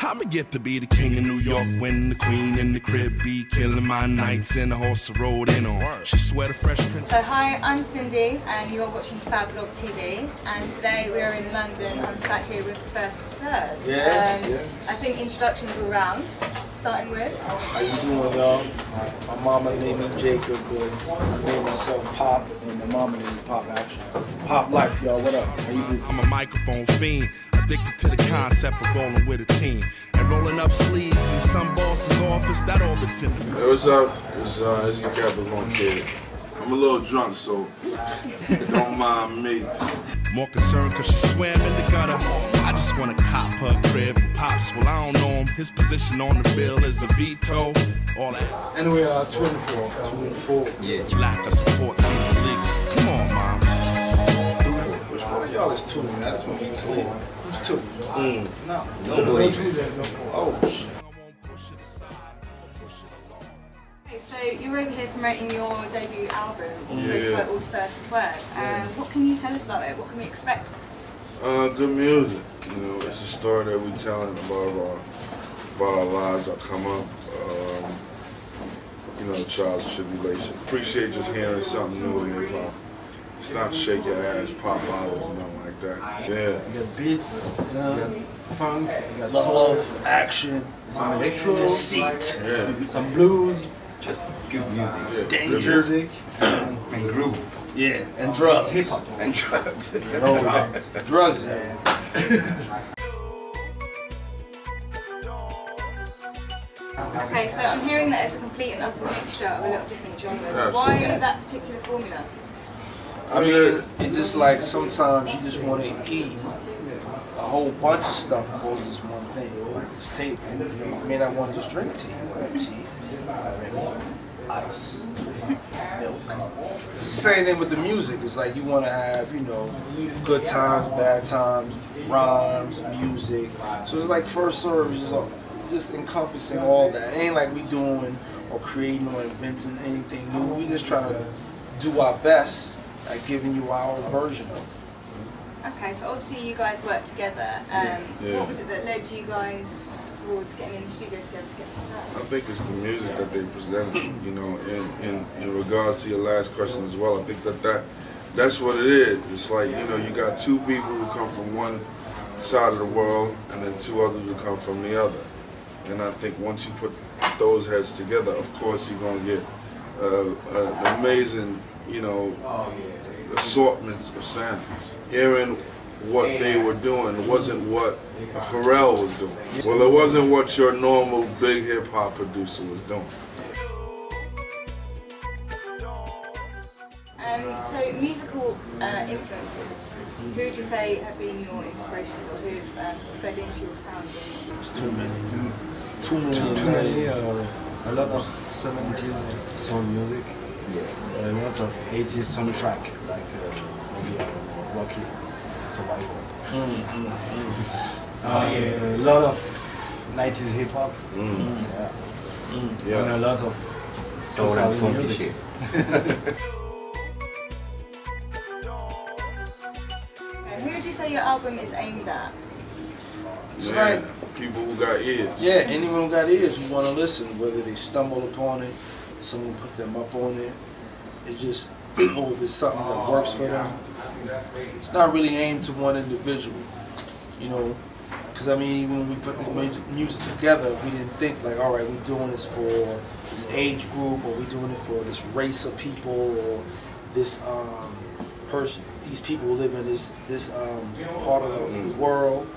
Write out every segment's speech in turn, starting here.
I'ma get to be the king of New York when the queen in the crib be killing my nights in the horse I rode in on. She swear the Fresh Prince. So hi, I'm Cindy and you are watching FAB TV, and today we are in London. I'm sat here with First Third. Yes, I think introductions all round, starting with. How you doing, y'all? My mama named me Jacob, but I named myself Pop, and my mama named me Pop, actually. Pop Life, y'all, what up? How you doing? I'm a microphone fiend, addicted to the concept of rolling with a team. And rolling up sleeves in some boss's office, that orbits in the middle. Hey, what's up? It's the Capricorn Kid. I'm a little drunk, so don't mind me. More concerned cause she swam in the gutter. I just wanna cop her crib and pops. Well, I don't know him. His position on the bill is a veto. All that. And we are 24. Yeah, lack of support seems illegal. Come on, mom. Which one of y'all is 2? I just want to be clear. Who's 2? No. Nobody. There's no 2, there's no 4. Oh, shit. Okay, so you're over here promoting your debut album, also Yeah. titled First Word. What can you tell us about it? What can we expect? Good music. You know, it's a story that we're telling about our lives that come up. You know, trials and tribulation. Appreciate just hearing something new in hip hop. It's not shake your ass, pop bottles, or nothing like that. Yeah. You got beats, you got funk, you got soul, action, some electro, deceit, Yeah. some blues, Just good music. Yeah. danger, music, And groove. yeah, and drugs. Hip hop. And drugs. Drugs. Okay, so I'm hearing that it's a complete and utter mixture of a lot of different genres. Absolutely. Why that particular formula? I mean, it's just like sometimes you just want to eat a whole bunch of stuff goes as one thing, like this table. You may not want to just drink tea. Maybe ice, milk. It's the same thing with the music. It's like you want to have, you know, good times, bad times, rhymes, music. So it's like First Serve is just encompassing all that. It ain't like we doing or creating or inventing anything new. We just trying to do our best at giving you our version of it. Okay, so obviously you guys work together. Yeah. What was it that led you guys towards getting in the studio together to get this I started? think it's the music that they present, you know, in regards to your last question as well. I think that's what it is. It's like, you know, you got two people who come from one side of the world and then two others who come from the other. And I think once you put those heads together, of course you're going to get an amazing, you know, assortments of sounds. Hearing what they were doing wasn't what Pharrell was doing. Well, it wasn't what your normal big hip hop producer was doing. So musical influences, who would you say have been your inspirations or who've sort of fed into your sound? It's too many. Too many. A lot of 70s soul music, a lot of 80s soundtrack, like maybe Rocky, Survival. A lot of 90s hip hop, and a lot of Soul and funky music. shit. And who would you say your album is aimed at? It's Man, like, people who got ears. yeah, anyone who got ears who want to listen, whether they stumble upon it, someone put them up on it, it's just, or if it's something that works for them. It's not really aimed to one individual, you know, because I mean, when we put the music together, we didn't think like, all right, we're doing this for this age group, or we're doing it for this race of people, or this person, these people who live in this part of the world.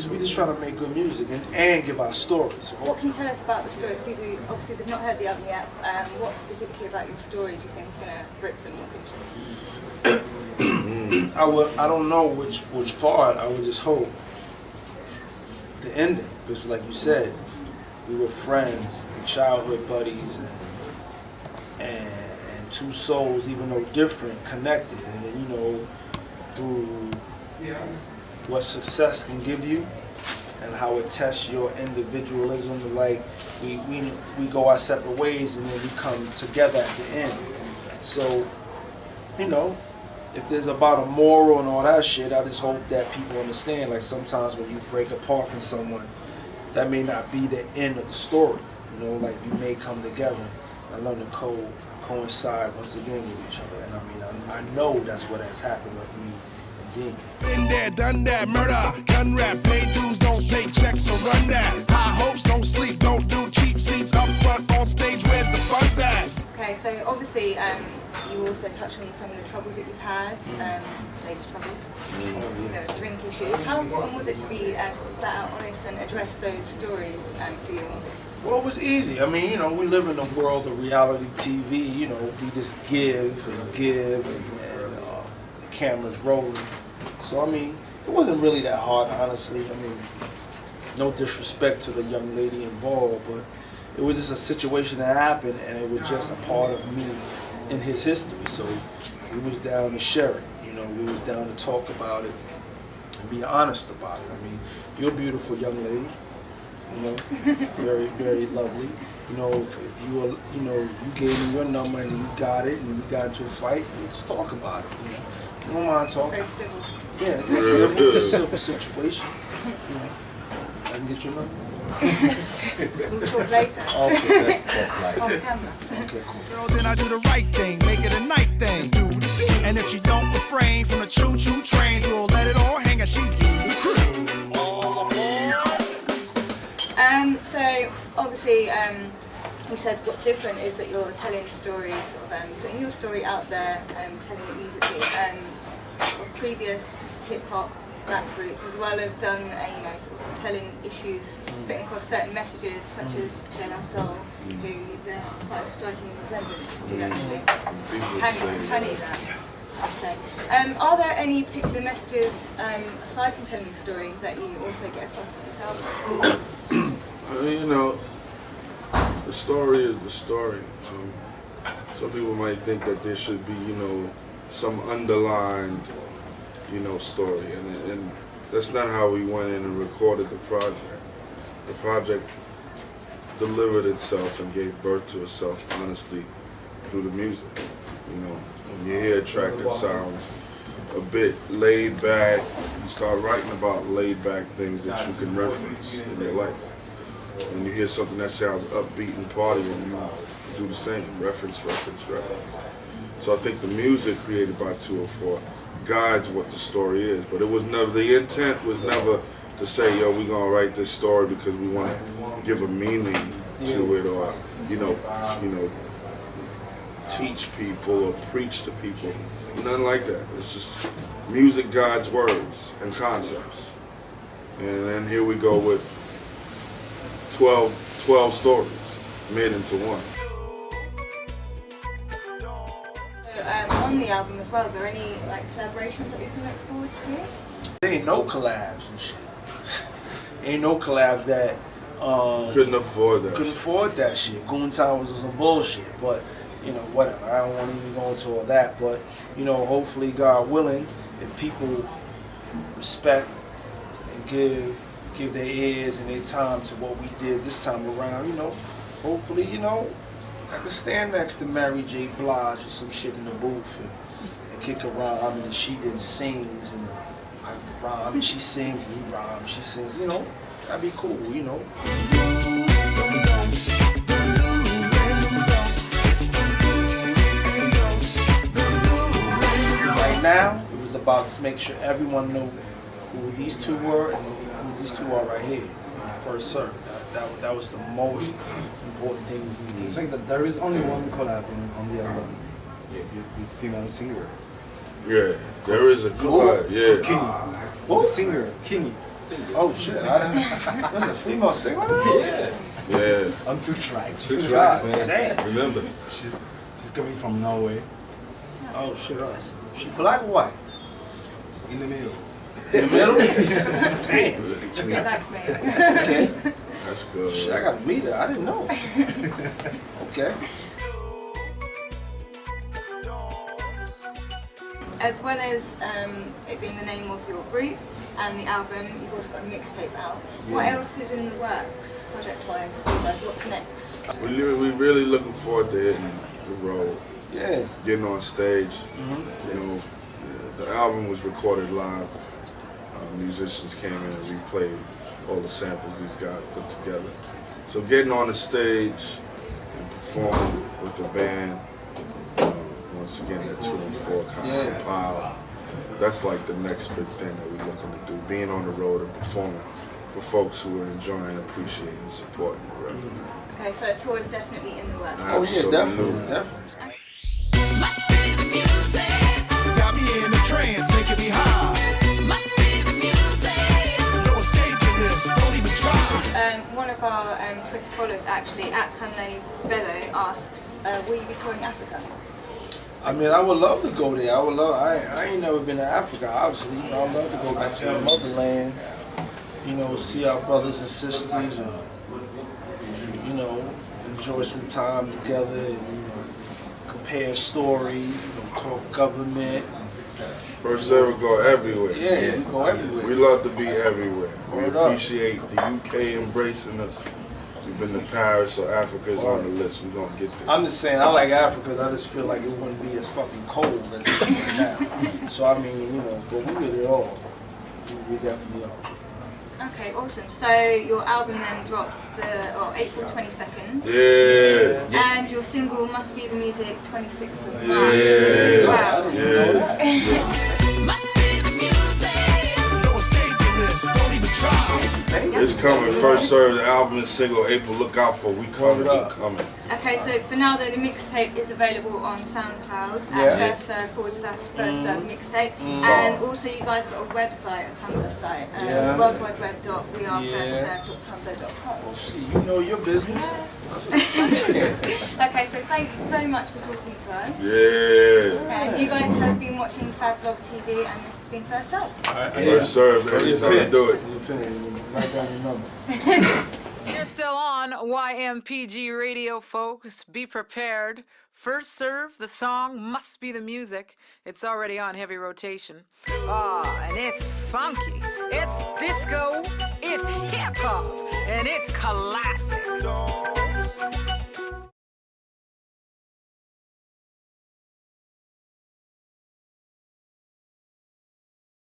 We just try to make good music and give our stories. What can you tell us about the story for people who obviously they've not heard the album yet? What specifically about your story do you think is going to grip them? What's interesting? I don't know which part. I would just hope the ending, because like you said, we were friends, and childhood buddies, and two souls, even though different, connected, and you know, through what success can give you and how it tests your individualism. Like we go our separate ways and then we come together at the end. So, you know, if there's about a moral and all that shit, I just hope that people understand. Like sometimes when you break apart from someone, that may not be the end of the story. You know, like you may come together and learn to coincide once again with each other. And I mean, I know that's what has happened with me and Dean. Been there, done that, murder, gun rap, pay dues, don't pay checks, so run that. High hopes, don't sleep, don't do cheap seats up front on stage, where's the fun's at? Okay, so obviously you also touched on some of the troubles that you've had, ladies' troubles, so drink issues. How important was it to be sort of flat out honest and address those stories for your music? Well, it was easy. I mean, you know, we live in a world of reality TV. You know, we just give and give, and the camera's rolling. So, I mean, it wasn't really that hard, honestly. I mean, no disrespect to the young lady involved, but it was just a situation that happened, and it was just a part of me in his history. So we was down to share it. You know, we was down to talk about it and be honest about it. I mean, you're a beautiful young lady. You know, very, very lovely. You know, if you were, you know, you gave me your number and you got it, and we got into a fight, let's talk about it. You know, you don't mind talking. It's very civil. Yeah, it's a civil situation. You know, I can get your number. We'll talk later. Okay, Let's pop like. Off camera. okay, cool. Girl, then I do the right thing, make it a night thing. Do the thing. And if she don't refrain from the choo-choo trains, we'll let it all hang as she do the crew. So obviously, you said what's different is that you're telling stories, sort of putting your story out there, telling it musically. Of previous hip hop rap groups as well have done, you know, sort of telling issues, putting across certain messages, such as De La Soul, who they're quite a striking resemblance to actually. Honey, that. I'd say. Are there any particular messages aside from telling your story that you also get across with this album? You know, the story is the story. Some people might think that there should be, you know, some underlined, you know, story, and that's not how we went in and recorded the project. The project delivered itself and gave birth to itself honestly through the music. You know, when you hear a track that sounds a bit laid back, you start writing about laid back things that you can reference in your life. When you hear something that sounds upbeat and party, and you do the same, reference. So I think the music created by 204 guides what the story is, but it was never, the intent was never to say, yo, we're gonna write this story because we want to give a meaning to it, or you know, teach people or preach to people. Nothing like that. It's just music guides words and concepts, and then here we go with 12 stories made into one. On the album as well, are there any like collaborations that we can look forward to? There ain't no collabs and shit. Ain't no collabs that Couldn't afford that. couldn't afford that shit. Goontown was some bullshit, but you know, whatever. I don't want to even go into all that, but you know, hopefully, God willing, if people respect and give their ears and their time to what we did this time around, you know, hopefully, you know, I can stand next to Mary J. Blige or some shit in the booth and kick around. I mean, she then sings and I rhyme. I mean, she sings and he rhymes. She sings, you know, that'd be cool, you know. Right now, it was about to make sure everyone knew who these two were and who these two are right here. First serve. That was the most important thing we I did. think that there is only one collab on the album. This female singer. Yeah, there is a collab. Yeah. Kinney. The singer, Kinney. Oh shit! There's a female singer. Yeah. On 2 tracks. 2 tracks, man. Damn. Remember. She's coming from Norway. Oh shit! Us. She black or white? In the middle. In the middle? Damn. Get back, mate. Okay. That's good. Shit, I gotta meet her. I didn't know. Okay. As well as it being the name of your group and the album, you've also got a mixtape out. What else is in the works, project-wise, for you guys? What's next? We're really looking forward to hitting the road, Yeah. getting on stage. You know, the album was recorded live. Musicians came in and we played all the samples these guys put together. So getting on the stage and performing with the band, once again, that 2 and 4 kind of compile, that's like the next big thing that we're looking to do, being on the road and performing for folks who are enjoying, appreciating, and supporting the record. Okay, so a tour is definitely in the works. Oh yeah, definitely, definitely. Must be the music. Got me in a trance, making me high. Must be the music. No escaping this, don't even try. One of our Twitter followers actually, at Kanle Bello, asks, will you be touring Africa? I mean, I would love to go there. I ain't never been to Africa, obviously. You know, I'd love to go back to the motherland. You know, see our brothers and sisters, and you know, enjoy some time together, and you know, compare stories. You know, talk government. First ever go everywhere. Yeah, we go everywhere. We love to be everywhere. We Word up. appreciate the UK embracing us. We've been to Paris, so Africa's on the list. We're gonna get there. I'm just saying, I like Africa because I just feel like it wouldn't be as fucking cold as it is right now. So I mean, you know, but we get it all. We definitely are. Okay, awesome. So your album then drops April 22nd. Yeah. And your single Must Be the Music 26th of Yeah. March. Wow. Yeah. Must be the music. No escaping this, don't even try. It's coming. First serve, the album and single, April. Look out for. We coming. We coming. Okay, so for now though, the mixtape is available on SoundCloud Yeah. at /first/first mixtape. And also you guys have got a website, a Tumblr site, Yeah. worldwideweb.wearefirstserve.tumblr.com. Oh shit, you know your business. Okay, so thanks very much for talking to us. Yeah. And you guys have been watching FAB TV and this has been First Serve. First serve, every time we do it. Write down your number. You're still on YMPG Radio, folks. Be prepared. First Serve, the song Must Be the Music. It's already on heavy rotation. And it's funky. It's disco. It's hip-hop. And it's classic.